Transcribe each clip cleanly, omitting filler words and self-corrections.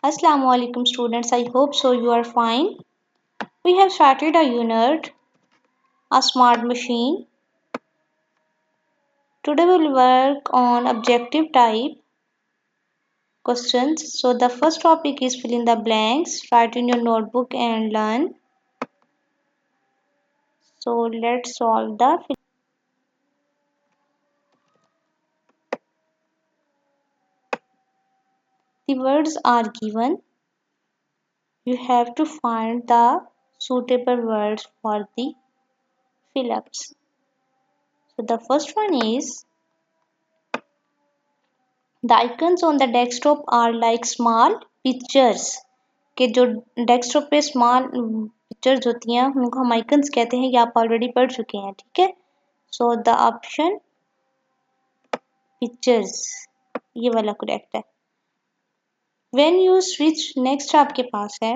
Assalamu alaikum students. I hope so you are fine. We have started a unit, a smart machine. Today we will work on objective type questions. So the first topic is fill in the blanks. Write in your notebook and learn. So let's solve the words are given. You have to find the suitable words for the fill-ups. So the first one is the icons on the desktop are like small pictures. कि जो desktop पे small pictures होती हैं उनको हम icons कहते हैं, ये आप ऑलरेडी पढ़ चुके हैं, ठीक है। सो द ऑप्शन पिक्चर्स ये वाला करेक्ट है। व्हेन यू स्विच, नेक्स्ट आपके पास है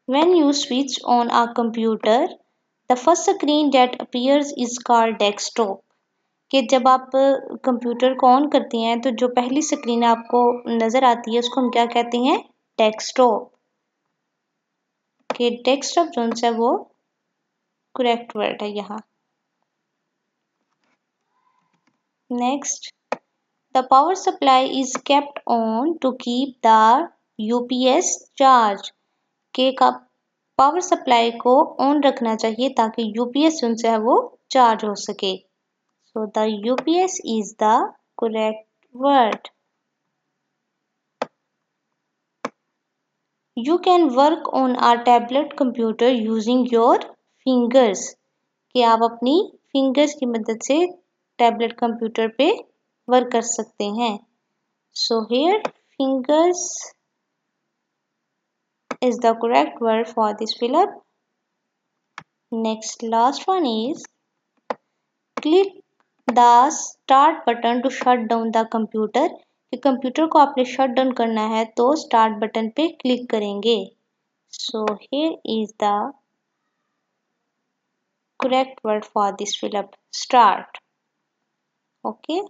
when you switch on a computer the first screen that appears is called desktop. कि जब आप कंप्यूटर को ऑन करते हैं तो जो पहली स्क्रीन आपको नजर आती है उसको हम क्या कहते हैं, डेस्कटॉप। कि डेस्कटॉप जो है वो करेक्ट वर्ड है यहाँ। Next, the power supply is kept on to keep the UPS charge. के का पावर सप्लाई को ऑन रखना चाहिए ताकि यूपीएस जो है वो चार्ज हो सके। So the UPS is the correct word. You can work on a tablet computer using your fingers। कि आप अपनी फिंगर्स की मदद से टैबलेट कंप्यूटर पे वर्क कर सकते हैं। So here fingers is the correct word for this fill up. Next, last one is click the start button to shut down the computer। कि कंप्यूटर को आपने शट डाउन करना है तो स्टार्ट बटन पे क्लिक करेंगे। So here is the correct word for this fill up, start। Okay,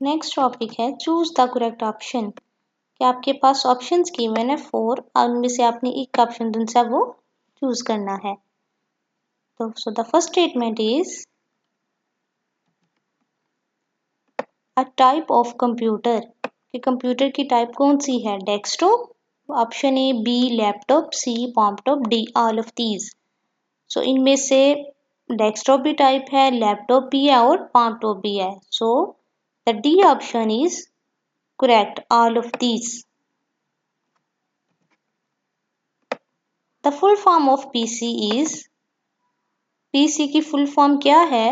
next topic है choose the correct option. कि आपके पास ऑप्शंस गिवन है 4 और उनमें से आपने एक ऑप्शन जो है वो चूज करना है। तो so the first statement is a type of computer. कि कंप्यूटर की टाइप कौन सी है, desktop. Option A B laptop, C poptop, D all of these. So इनमें से डेस्कटॉप भी टाइप है, लैपटॉप भी है और पॉपटॉप भी है। So the D option is correct, all of these. The full form of PC is, PC की फुल फॉर्म क्या है।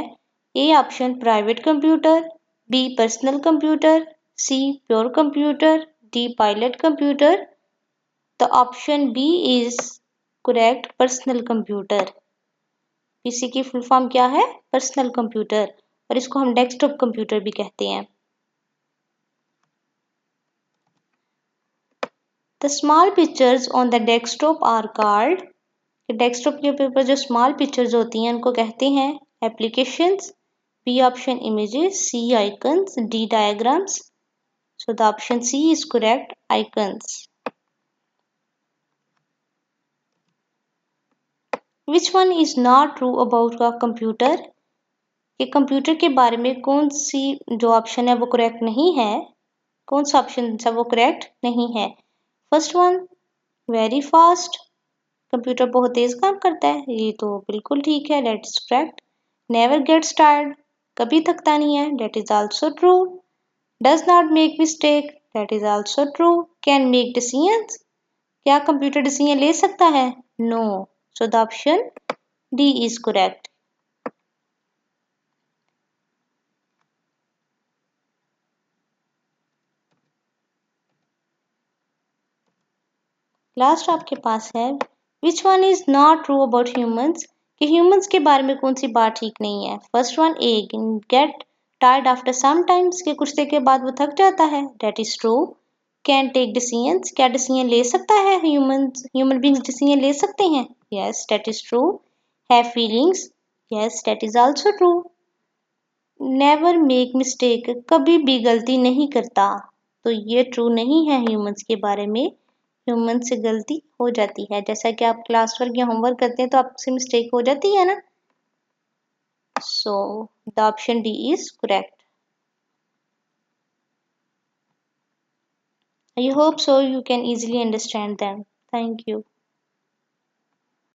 A option private computer, B personal computer, C pure computer, D pilot computer. The option B is correct, personal computer. PC की full form क्या है, personal computer, और इसको हम desktop computer भी कहते हैं। The small pictures on the desktop are called. Desktop के ऊपर जो स्मॉल पिक्चर्स होती हैं उनको कहते हैं applications. B option images, C icons, D diagrams. So the option C is correct, icons. Which one is not true about a computer. कि computer के बारे में कौन सी जो ऑप्शन है वो करेक्ट नहीं है, कौन सा ऑप्शन है वो करेक्ट नहीं है। First one, very fast, computer बहुत तेज काम करता है, ये तो बिल्कुल ठीक है, that is correct. Never gets tired, कभी थकता नहीं है, that is also true. Does not make mistake, that is also true. Can make decisions, क्या कंप्यूटर डिसीजन ले सकता है, no. So the option D is correct. Last आपके पास है which one is not true about humans. कि humans के बारे में कौन सी बात ठीक नहीं है। First one, A get tired after some times, के कुछ देर के बाद वो थक जाता है, that is true. Can take decisions, क्या डिसीजन ले सकता है, ह्यूमन बींग्स डिसीजन ले सकते हैं, yes that is true. Have feelings, yes that is also true. Never make mistake, कभी भी गलती नहीं करता, तो ये ट्रू नहीं है ह्यूमंस के बारे में। ह्यूमन से गलती हो जाती है, जैसा कि आप क्लास वर्क या होमवर्क करते हैं तो आपसे मिस्टेक हो जाती है ना। सो the option D is correct. I hope so you can easily understand them. Thank you.